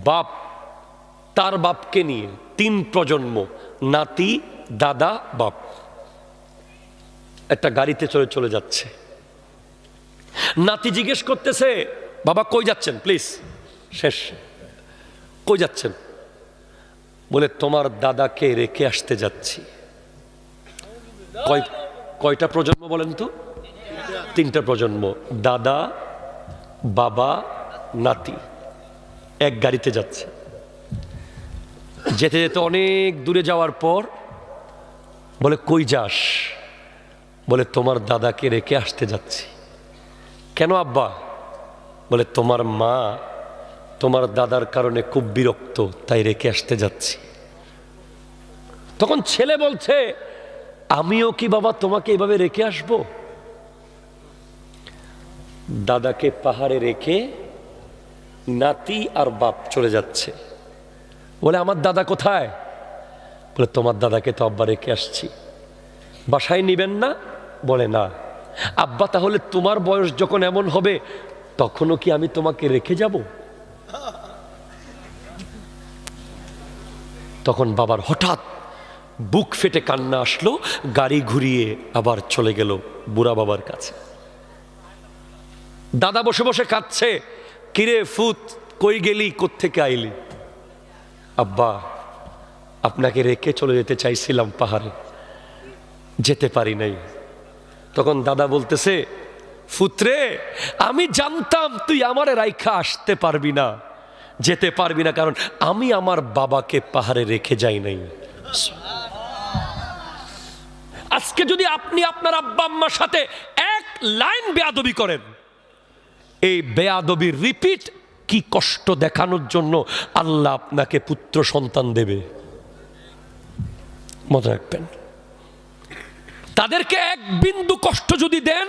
বাপ তার বাপকে নিয়ে 3 প্রজন্ম, নাতি, দাদা, বাপ, একটা গাড়িতে চলে যাচ্ছে। নাতি জিজ্ঞেস করতেছে, বাবা কই যাচ্ছেন, প্লিজ শেষ, কই যাচ্ছেন? বলে তোমার দাদাকে রেখে আসতে যাচ্ছি। কয়টা প্রজন্ম বলেন তো? 3টা প্রজন্ম, দাদা, বাবা, নাতি, এক গাড়িতে যাচ্ছে। যেতে যেতে অনেক দূরে যাওয়ার পর বলে কই যাস? বলে তোমার দাদাকে রেখে আসতে যাচ্ছি। কেন আব্বা? বলে তোমার মা তোমার দাদার কারণে খুব বিরক্ত, তাই রেখে আসতে যাচ্ছি। তখন ছেলে বলছে, আমিও কি বাবা তোমাকে এভাবে রেখে আসব? দাদাকে পাহাড়ে রেখে নাতি আর বাপ চলে যাচ্ছে। বলে আমার দাদা কোথায়? বলে তোমার দাদাকে তো আব্বা রেখে আসছি। বাসায় নিবেন না? বলে না। আব্বা তাহলে তোমার বয়স যখন এমন হবে তখনও কি আমি তোমাকে রেখে যাব? তখন বাবার হঠাৎ বুক ফেটে কান্না আসলো, গাড়ি ঘুরিয়ে আবার চলে গেল বুড়া বাবার কাছে। দাদা বসে বসে কাঁদছে, কিরে ফুত কই গেলি, কোত্থেকে আইলি? আব্বা আপনাকে রেখে চলে যেতে চাইছিলাম পাহাড়ে, যেতে পারি নাই। তখন দাদা বলতেছে, ফুতরে আমি জানতাম তুই আমারে রাইখা আসতে পারবি না, যেতে পারবি না, কারণ আমি আমার বাবাকে পাহাড়ে রেখে যাই নাই। আজকে যদি আপনি আপনার আব্বা আম্মার সাথে এক লাইন বেয়াদবি করেন, এই বেয়াদবির রিপিট কি কষ্ট দেখানোর জন্য আল্লাহ আপনাকে পুত্র সন্তান দেবে, মনে রাখবেন। তাদেরকে এক বিন্দু কষ্ট যদি দেন,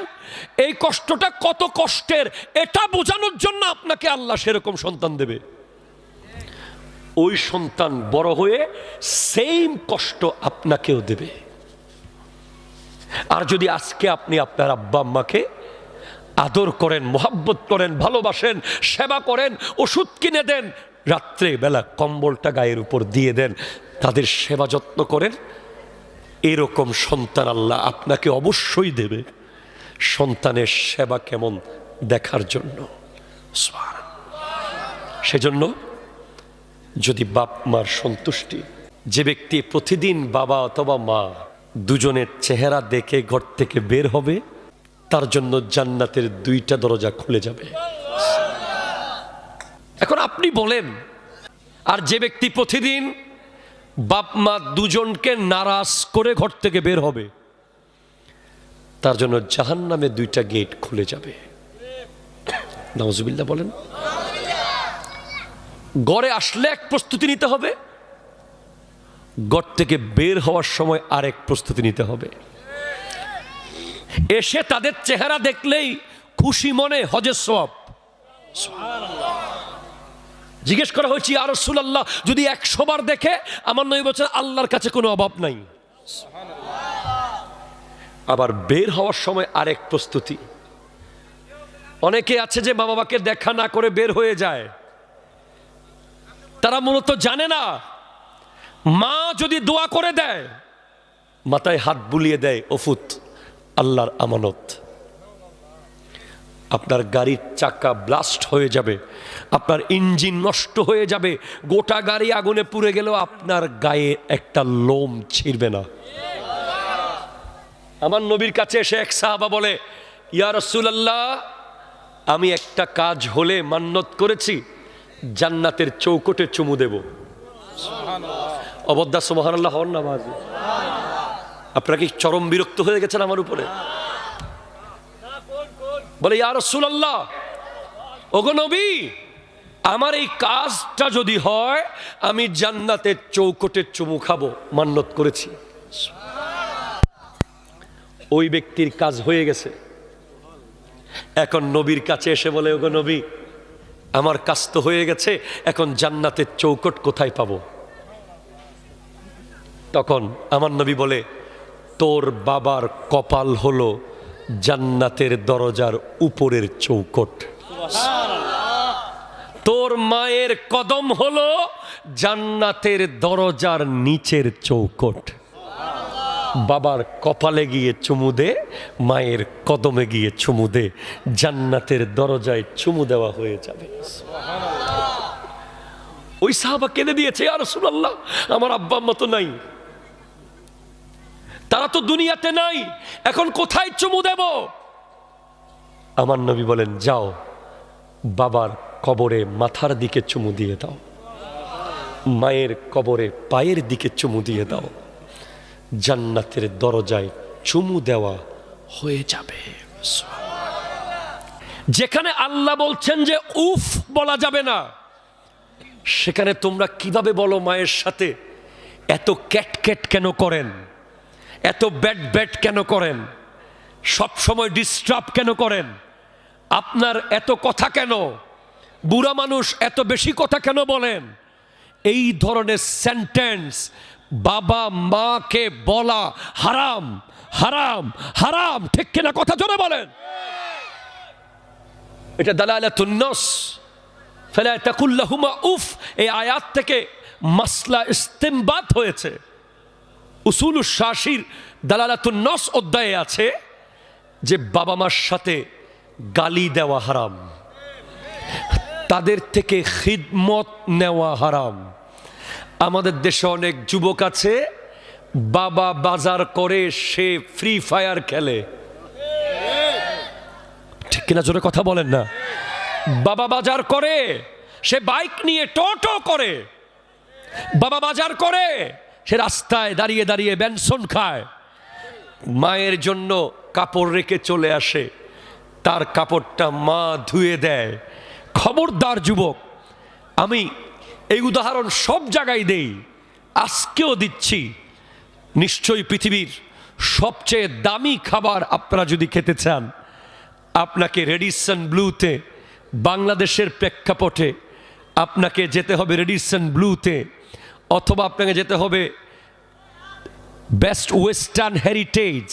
এই কষ্টটা কত কষ্টের এটা বোঝানোর জন্য আপনাকে আল্লাহ সেরকম সন্তান দেবে। ওই সন্তান বড় হয়ে সেম কষ্ট আপনাকেও দেবে। আর যদি আজকে আপনি আপনার আব্বা আম্মাকে আদর করেন, মোহাব্বত করেন, ভালোবাসেন, সেবা করেন, ওষুধ কিনে দেন, রাত্রে বেলা কম্বলটা গায়ের উপর দিয়ে দেন, তাদের সেবা যত্ন করেন, এরকম সন্তান আল্লাহ আপনাকে অবশ্যই দেবে, সন্তানের সেবা কেমন দেখার জন্য। সেজন্য যদি বাপ মার সন্তুষ্টি, যে ব্যক্তি প্রতিদিন বাবা অথবা মা দুজনের চেহারা দেখে ঘর থেকে বের হবে, তার জন্য জান্নাতের 2টা দরজা খুলে যাবে। এখন আপনি বলেন, আর যে ব্যক্তি প্রতিদিন বাপ মা দুজনকে নারাজ করে ঘর থেকে বের হবে, তার জন্য জাহান্নামে 2টা গেট খুলে যাবে। নাউজুবিল্লাহ বলেন। ঘরে আসলে এক প্রস্তুতি নিতে হবে, ঘর থেকে বের হওয়ার সময় আরেক প্রস্তুতি নিতে হবে। এসে তাদের চেহারা দেখলেই খুশি মনে হজের সওয়াব। জিজ্ঞেস করা হয়েছে, ইয়া রাসূলুল্লাহ যদি 100 বার দেখে, আমার নবী বলেছেন আল্লাহর কাছে কোনো অভাব নাই। আবার বের হওয়ার সময় আরেক প্রস্তুতি। অনেকে আছে যে মা বাবাকে দেখা না করে বের হয়ে যায়, তারা মূলত জানে না মা যদি দোয়া করে দেয়, মাথায় হাত বুলিয়ে দেয়, ওফুত আল্লাহর আমানত। আপনার গাড়ির চাকা ব্লাস্ট হয়ে যাবে, আপনার ইঞ্জিন নষ্ট হয়ে যাবে, গোটা গাড়ি আগুনে পুড়ে গেলেও আপনার গায়ে একটা লোম ছিঁড়বে না। আমার নবীর কাছে এসে এক সাহাবা বলে, ইয়া রাসূলুল্লাহ আমি একটা কাজ হলে মান্নত করেছি জান্নাতের চৌকটে চুমু দেব। অবদ্দা সুবহানাল্লাহ হন না বাজি? আপনারা কি চরম বিরক্ত হয়ে গেছেন আমার উপরে? বলে, ইয়া রাসূলুল্লাহ ওগো নবী, আমার এই কাজটা যদি হয় আমি জান্নাতের চৌকটে চুমু খাবো, মান্নত করেছি। ওই ব্যক্তির কাজ হয়ে গেছে। এখন নবীর কাছে এসে বলে, ওগো নবী আমার কাজ তো হয়ে গেছে, এখন জান্নাতের চৌকট কোথায় পাবো? তখন আমার নবী বলে, তোর বাবার কপাল হলো জান্নাতের দরজার উপরের চৌকট। তোর মায়ের কদম হলো জান্নাতের দরজার নিচের চৌকট। বাবার কপালে গিয়ে চুমু দে, মায়ের কদমে গিয়ে চুমু দে, জান্নাতের দরজায় চুমু দেওয়া হয়ে যাবে। ওই সাহাবা কেঁদে দিয়েছে, ইয়া রাসূলুল্লাহ আমার আব্বা আম্মা তো নাই, তারা তো দুনিয়াতে নাই, এখন কোথায় চুমু দেব? আমার নবী বলেন, যাও বাবার কবরে মাথার দিকে চুমু দিয়ে দাও, মায়ের কবরে পায়ের দিকে চুমু দিয়ে দাও, জান্নাতের দরজায় চুমু দেওয়া হয়ে যাবে। যেখানে আল্লাহ বলছেন যে উফ বলা যাবে না, সেখানে তোমরা কিভাবে বলো মায়ের সাথে? এত ক্যাট কেন করেন? এত ব্যাট কেন করেন? সব সময় ডিস্টার্ব কেন করেন? আপনার এত কথা কেন? বুড়া মানুষ এত বেশি কথা কেন বলেন? এই ধরনের সেন্টেন্স বাবা মাকে বলা হারাম, হারাম, হারাম। ঠিক কিনা? কথা জোরে বলেন। এটা দালালাতুন নাস, ফালা তাকুল লাহুমা উফ। এই আয়াত থেকে মাসলা ইস্তেমবাত হয়েছে। উসুলুশ শাশির দালালাতুন নাস অধ্যায়ে আছে যে বাবা মার সাথে গালি দেওয়া হারাম, তাদের থেকে খিদমত নেওয়া হারাম। আমাদের দেশে অনেক যুবক আছে, বাবা বাজার করে সে ফ্রি ফায়ার খেলে। ঠিক কিনা? জোরে কথা বলেন না। বাবা বাজার করে, সে বাইক নিয়ে টোটো করে, বাবা বাজার করে, সে রাস্তায় দাঁড়িয়ে দাঁড়িয়ে বেনসন খায়, মায়ের জন্য কাপড় রেখে চলে আসে, তার কাপড়টা মা ধুয়ে দেয়। খবরদার যুবক, আমি এই উদাহরণ সব জায়গায় দেই, আজকেও দিচ্ছি। নিশ্চয়ই পৃথিবীর সবচেয়ে দামি খাবার আপনারা যদি খেতে চান, আপনাকে রেডিসন ব্লুতে, বাংলাদেশের প্রেক্ষাপটে আপনাকে যেতে হবে রেডিসন ব্লুতে, অথবা আপনাকে যেতে হবে বেস্ট ওয়েস্টার্ন হেরিটেজ,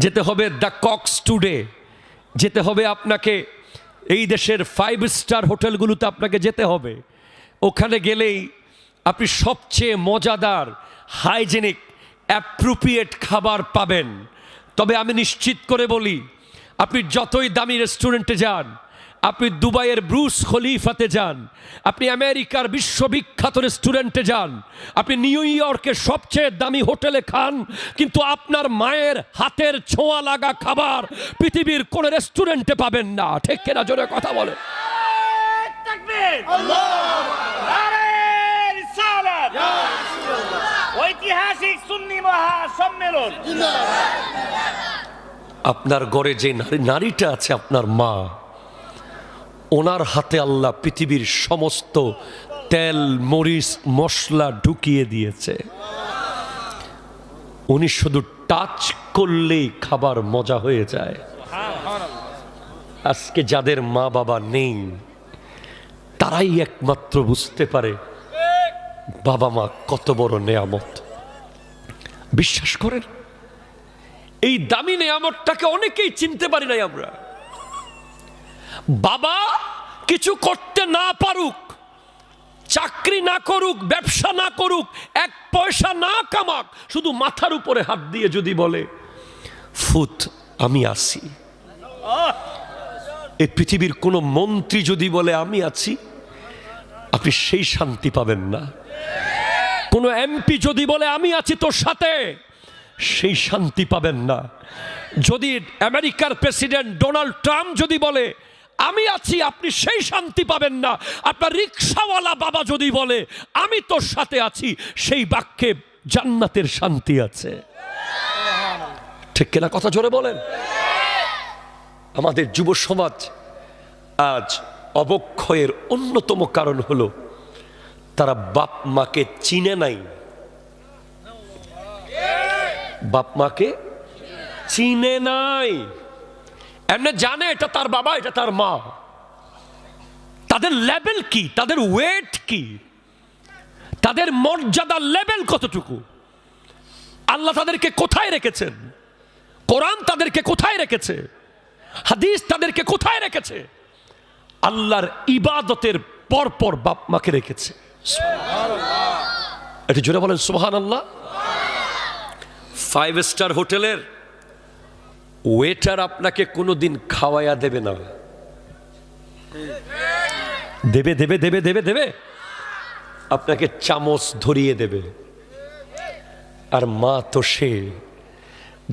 যেতে হবে দ্য কক্স টুডে, যেতে হবে আপনাকে এই দেশের 5 স্টার হোটেলগুলোতে আপনাকে যেতে হবে। ওখানে গেলেই আপনি সবচেয়ে মজাদার, হাইজেনিক, অ্যাপ্রোপ্রিয়েট খাবার পাবেন। তবে আমি নিশ্চিত করে বলি, আপনি যতই দামি রেস্টুরেন্টে যান, আপনি দুবাইয়ের ব্রুজ খলিফাতে যান, আপনি আমেরিকার বিশ্ববিখ্যাত রেস্টুরেন্টে যান, আপনি নিউ ইয়র্কের সবচেয়ে দামি হোটেলে খান, কিন্তু আপনার মায়ের হাতের ছোঁয়া লাগা খাবার পৃথিবীর কোন রেস্টুরেন্টে পাবেন না। ঠিক কিনা? জোরে কথা বলে। ঐতিহাসিক সুন্নি মহাসম্মেলন। আপনার ঘরে যে নারীটা আছে, আপনার মা, ওনার হাতে আল্লাহ পৃথিবীর সমস্ত তেল, মরিচ, মশলা ঢুকিয়ে দিয়েছে। উনি শুধু টাচ করলেই খাবার মজা হয়ে যায়। আজকে যাদের মা বাবা নেই, তারাই একমাত্র বুঝতে পারে বাবা মা কত বড় নেয়ামত। বিশ্বাস করেন, এই দামি নেয়ামতটাকে অনেকেই চিনতে পারি নাই আমরা। বাবা কিছু করতে না পারুক, চাকরি না করুক, ব্যবসা না করুক, 1 পয়সা না কামাক, শুধু মাথার উপরে হাত দিয়ে যদি বলে ফুত আমি আছি, এই পৃথিবীর কোন মন্ত্রী যদি বলে আমি আছি, আপনি সেই শান্তি পাবেন না। কোন এমপি যদি বলে আমি আছি তোর সাথে, সেই শান্তি পাবেন না। যদি আমেরিকার প্রেসিডেন্ট ডোনাল্ড ট্রাম্প যদি বলে আমি আছি, আপনি সেই শান্তি পাবেন না। আপনার রিকশাওয়ালা বাবা যদি বলে আমি তোর সাথে আছি, সেই বাক্যে জান্নাতের শান্তি আছে। ঠিক কিনা? কথা জোরে বলেন। আমাদের যুব সমাজ আজ অবক্ষয়ের অন্যতম কারণ হলো তারা বাপ মাকে চিনে নাই। বাপ মাকে চিনে নাই, এমনি জানে এটা তার বাবা, এটা তার মা। তাদের লেভেল কি, তাদের ওয়েট কি, তাদের মর্যাদার লেভেল কতটুকু, আল্লাহ তাদেরকে কোথায় রেখেছেন, কোরআন তাদেরকে কোথায় রেখেছে, হাদিস তাদেরকে কোথায় রেখেছে, আল্লাহর ইবাদতের পর পর বাপ মাকে রেখেছে। একটু জোরে বলেন সুবহানাল্লাহ। 5 স্টার হোটেলের ওয়েটার আপনাকে কোনোদিন খাওয়াইয়া দেবে না। দেবে দেবে দেবে দেবে দেবে আপনাকে চামচ ধরিয়ে দেবে। আর মা তো সে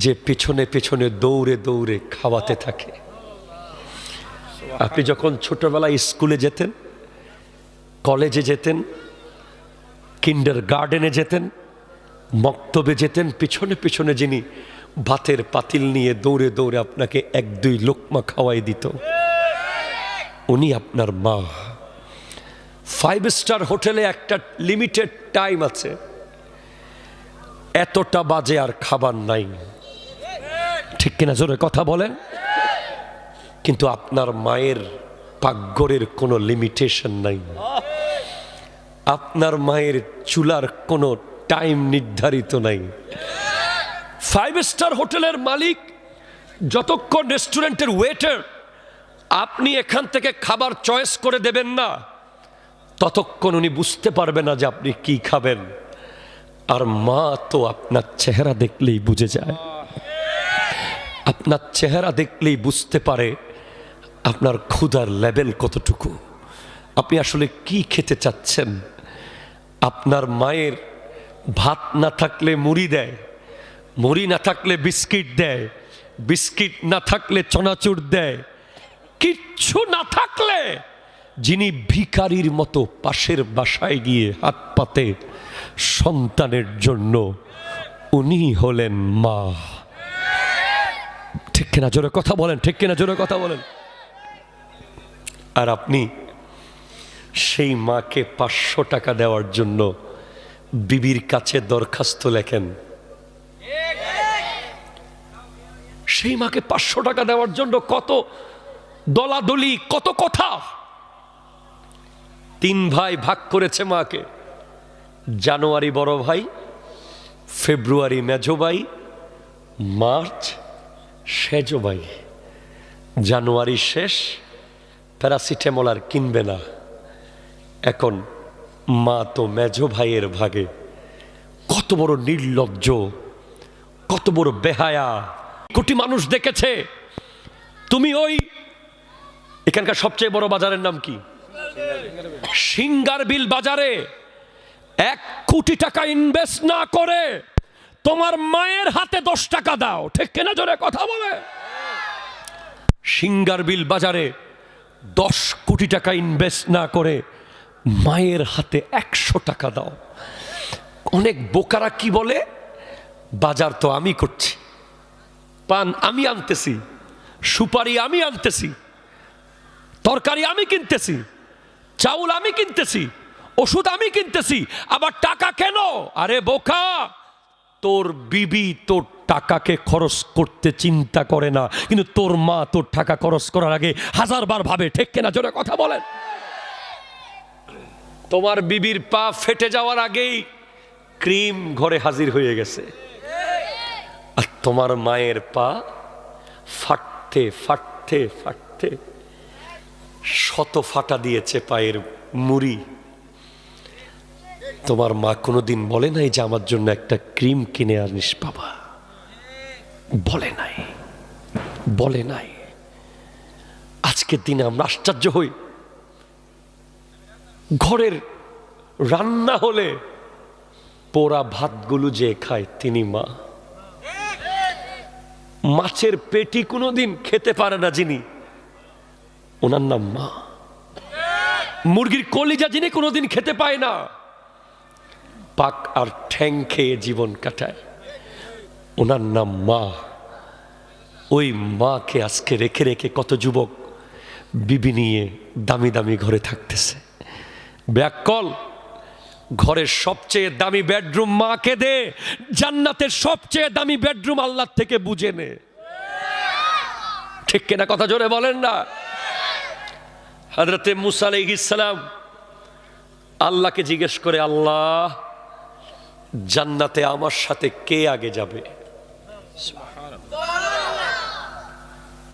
যে পেছনে পেছনে দৌড়ে দৌড়ে খাওয়াতে থাকে। আপনি যখন ছোটবেলায় স্কুলে যেতেন, কলেজে যেতেন, কিন্ডার গার্ডেনে যেতেন, মক্তবে যেতেন, পিছনে পিছনে যিনি ভাতের পাতিল নিয়ে দৌড়ে দৌড়ে আপনাকে 1-2 লোকমা খাওয়াই দিত, উনি আপনার মা। 5 স্টার হোটেলে একটা লিমিটেড টাইম আছে, এতটা বাজে আর খাবার নাই, ঠিক কিনা জোরে কথা বলেন। কিন্তু আপনার মায়ের পাকঘরের কোনো লিমিটেশন নাই, আপনার মায়ের চুলার কোনো টাইম নির্ধারিত নাই। 5 স্টার হোটেলের মালিক যতক্ষণ রেস্টুরেন্টের ওয়েটার আপনি এখান থেকে খাবার চয়েস করে দেবেন না, ততক্ষণ উনি বুঝতে পারবে না যে আপনি কি খাবেন। আর মা তো আপনার চেহারা দেখলেই বুঝে যায়, আপনার চেহারা দেখলেই বুঝতে পারে আপনার ক্ষুধার লেভেল কতটুকু, আপনি আসলে কি খেতে চাচ্ছেন। আপনার মায়ের ভাত না থাকলে মুড়ি দেয়, মুড়ি না থাকলে বিস্কিট দেয়, বিস্কিট না থাকলে চনাচুর দেয়, কিচ্ছু না থাকলে যিনি ভিখারির মতো পাশের বাসায় গিয়ে হাত পাতে সন্তানের জন্য, উনি হলেন মা। ঠিক কিনা জোরে কথা বলেন, ঠিক কিনা জোরে কথা বলেন। আর আপনি সেই মাকে 500 টাকা দেওয়ার জন্য বিবির কাছে দরখাস্ত লেখেন। সেই মাকে 500 টাকা দেওয়ার জন্য কত দলাদলি, কত কথা। 3 ভাই ভাগ করেছে মাকে, জানুয়ারি বড় ভাই, ফেব্রুয়ারি মেজো ভাই, মার্চ সেজো ভাই। জানুয়ারি শেষ, প্যারাসিটামল আর কিনবে না। এখন মা তো মেজো ভাইয়ের ভাগে। কত বড় নির্লজ্জ, কত বড় বেহায়া। কোটি মানুষ দেখেছে। তুমি ওই এখানকার সবচেয়ে বড় বাজারের নাম কি? সিঙ্গারবিল বাজারে 1 কোটি টাকা ইনভেস্ট না করে তোমার মায়ের হাতে 10 টাকা দাও, ঠিক কিনা জোরে কথা বলে। সিঙ্গারবিল বাজারে 10 কোটি টাকা ইনভেস্ট না করে মায়ের হাতে 100 টাকা দাও। অনেক বোকারা কি বলে, বাজার তো আমি করছি, পান আমি আনতেছি, সুপারি আমি আনতেছি, তরকারি আমি কিনতেছি, চাউল আমি কিনতেছি, ওষুধ আমি কিনতেছি, আবার টাকা কেন? আরে বোকা, তোর বিবি তোর টাকাকে খরচ করতে চিন্তা করে না, কিন্তু তোর মা তোর টাকা খরচ করার আগে 1000 বার ভাবে, ঠিক কিনা জোরে কথা বলেন। তোমার বিবির পা ফেটে যাওয়ার আগেই ক্রিম ঘরে হাজির হয়ে গেছে, আর তোমার মায়ের পা ফাটতে ফাটতে ফাটতে শত ফাটা দিয়েছে পায়ের মুড়ি। তোমার মা কোনোদিন বলে নাই যে আমার জন্য একটা ক্রিম কিনে আনিস বাবা, বলে নাই, বলে নাই। আজকের দিনে আমরা আশ্চর্য হই, ঘরের রান্না হলে পোড়া ভাতগুলো যে খায় তিনি মা। মাছের পেটি কোনোদিন খেতে পারে না যিনি, ওনার নাম মা। মুরগির কলিজা যিনি কোনোদিন খেতে পায় না, পাক আর ঠ্যাং খেয়ে জীবন কাটায়, ওনার নাম মা। ওই মাকে আজকে রেখে রেখে কত যুবক বিবি নিয়ে দামি দামি ঘরে থাকতেছে। ব্যাককল, ঘরের সবচেয়ে দামি বেডরুম মাকে দে, জান্নাতের সবচেয়ে দামি বেডরুম আল্লাহ থেকে বুঝে নে, ঠিক কিনা কথা জোরে বলেন না। হযরতে মুসা আলাইহিস সালাম আল্লাহকে জিজ্ঞেস করে, আল্লাহ জান্নাতে আমার সাথে কে আগে যাবে?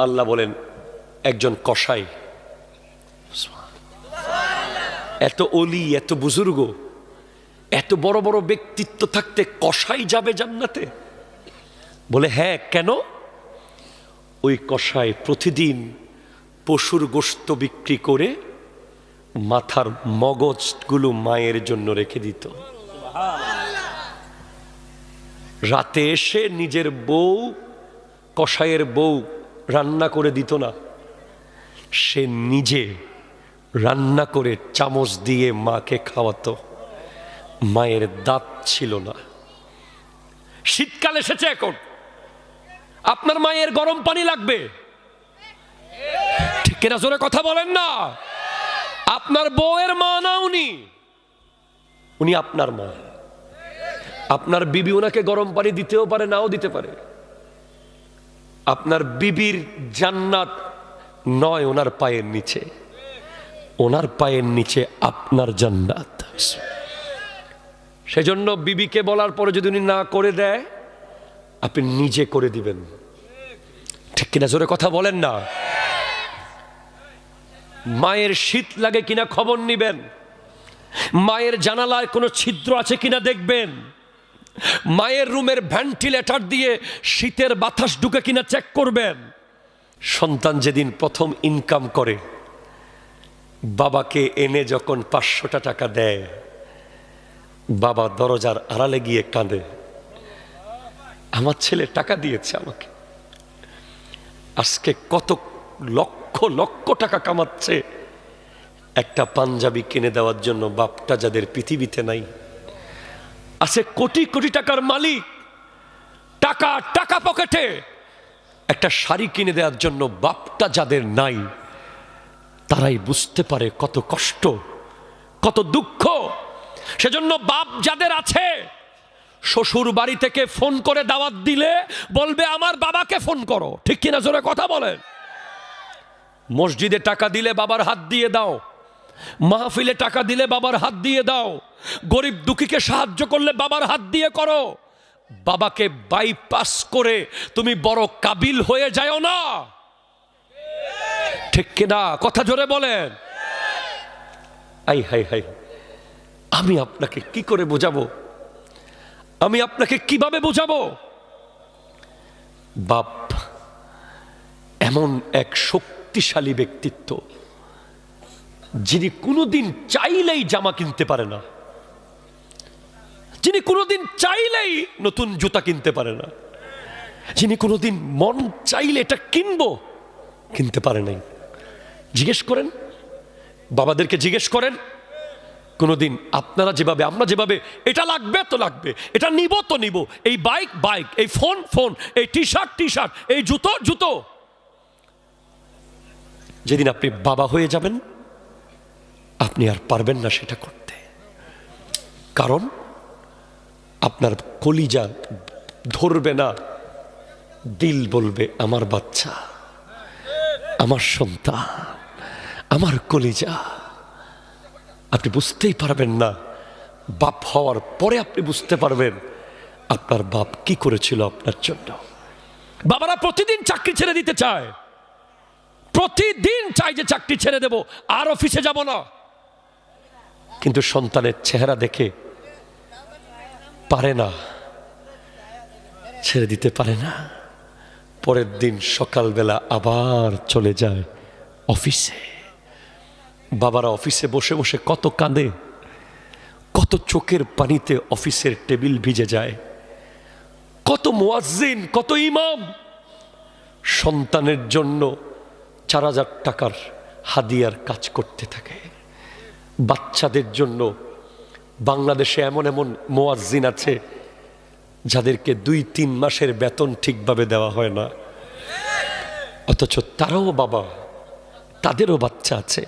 আল্লাহ বলেন, একজন কসাই। এত অলি, এত বুজুর্গ, এত বড় বড় ব্যক্তিত্ব থাকতে কসাই যাবে জান্নাতে? বলে হ্যাঁ। কেন? ওই কসাই প্রতিদিন পশুর গোশত বিক্রি করে মাথার মগজগুলো মায়ের জন্য রেখে দিত। রাতে এসে নিজের বউ, কসাইয়ের বউ রান্না করে দিত না, সে নিজে রান্না করে চামচ দিয়ে মাকে খাওয়াতো। মায়ের দাঁত ছিল না। শীতকাল এসেছে, এখন আপনার মায়ের গরম পানি লাগবে, ঠিক কিনা? জোরে কথা বলেন না। আপনার বউয়ের মা না উনি, উনি আপনার মা। আপনার বিবি ওনাকে গরম পানি দিতেও পারে, নাও দিতে পারে। আপনার বিবির জান্নাত নয় ওনার পায়ের নিচে, ওনার পায়ের নিচে আপনার জান্নাত। সেজন্য বিবিকে বলার পরে যদি উনি না করে দেয়, আপনি নিজে করে দিবেন, ঠিক কিনা? জোরে কথা বলেন না। মায়ের শীত লাগে কিনা খবর নিবেন, মায়ের জানালায় কোনো ছিদ্র আছে কিনা দেখবেন, মায়ের রুমের ভেন্টিলেটর দিয়ে শীতের বাতাস ঢুকে কিনা চেক করবেন। সন্তান যেদিন প্রথম ইনকাম করে, বাবাকে এনে যখন 500 টাকা দেয়, বাবা দরজার আড়ালে গিয়ে কাঁদে, আমার ছেলে টাকা দিয়েছে আমাকে। আজকে কত লক্ষ লক্ষ টাকা কামাচ্ছে একটা পাঞ্জাবি কিনে দেওয়ার জন্য, বাপটা যাদের পৃথিবীতে নাই। আছে কোটি কোটি টাকার মালিক, টাকা টাকা পকেটে, একটা শাড়ি কিনে দেওয়ার জন্য বাপটা যাদের নাই, তারাই বুঝতে পারে কত কষ্ট, কত দুঃখ। সেজন্য বাপ যাদের আছে, শ্বশুর বাড়ি থেকে ফোন করে দাওয়াত দিলে বলবে আমার বাবাকে ফোন করো, ঠিক কিনা? জোরে কথা বলেন। মসজিদে টাকা দিলে বাবার হাত দিয়ে দাও, মাহফিলে টাকা দিলে বাবার হাত দিয়ে দাও, গরিব দুঃখীকে সাহায্য করলে বাবার হাত দিয়ে করো। বাবাকে বাইপাস করে তুমি বড় কাবিল হয়ে যাও না, ঠিক কিনা? কথা জোরে বলেন। আই হাই হাই, আমি আপনাকে কি করে বোঝাবো, আমি আপনাকে কিভাবে বোঝাবো? বাপ এমন এক শক্তিশালী ব্যক্তিত্ব, যিনি কোনোদিন চাইলেই জামা কিনতে পারে না, যিনি কোনোদিন চাইলেই নতুন জুতা কিনতে পারে না, যিনি কোনোদিন মন চাইলে এটা কিনবো কিনতে পারে নাই। জিজ্ঞেস করেন, বাবাদেরকে জিজ্ঞেস করেন, কোনোদিন আপনারা যেভাবে, আমরা যেভাবে এটা লাগবে তো লাগবে, এটা নিব তো নিব, এই বাইক বাইক, এই ফোন ফোন, এই টি শার্ট টি শার্ট, এই জুতো জুতো। যেদিন আপনি বাবা হয়ে যাবেন, আপনি আর পারবেন না সেটা করতে। কারণ আপনার কলিজা ধরবে না, দিল বলবে আমার বাচ্চা, আমার সন্তান, আমার কলিজা। আপনি বুঝতেই পারবেন না, বাপ হওয়ার পরে আপনি বুঝতে পারবেন আপনার বাপ কি করেছিল আপনার জন্য। বাবারা প্রতিদিন চাকরি ছেড়ে দিতে চায়, প্রতিদিন চাই যে চাকরি ছেড়ে দেব, আর অফিসে যাব না, কিন্তু সন্তানের চেহারা দেখে পারে না, ছেড়ে দিতে পারে না। পরের দিন সকালবেলা আবার চলে যায় অফিসে। বাবারা অফিসে বসে বসে কত কাঁদে, কত চোখের পানিতে অফিসের টেবিল ভিজে যায়, কত মুয়াজ্জিন, কত ইমাম সন্তানের জন্য 4000 টাকার হাদিয়ার কাজ করতে থাকে। বাচ্চাদের জন্য বাংলাদেশে এমন এমন মুয়াজ্জিন আছে যাদেরকে 2-3 মাসের বেতন ঠিকভাবে দেওয়া হয় না, অথচ তারাও বাবা, তাদেরও বাচ্চা আছে।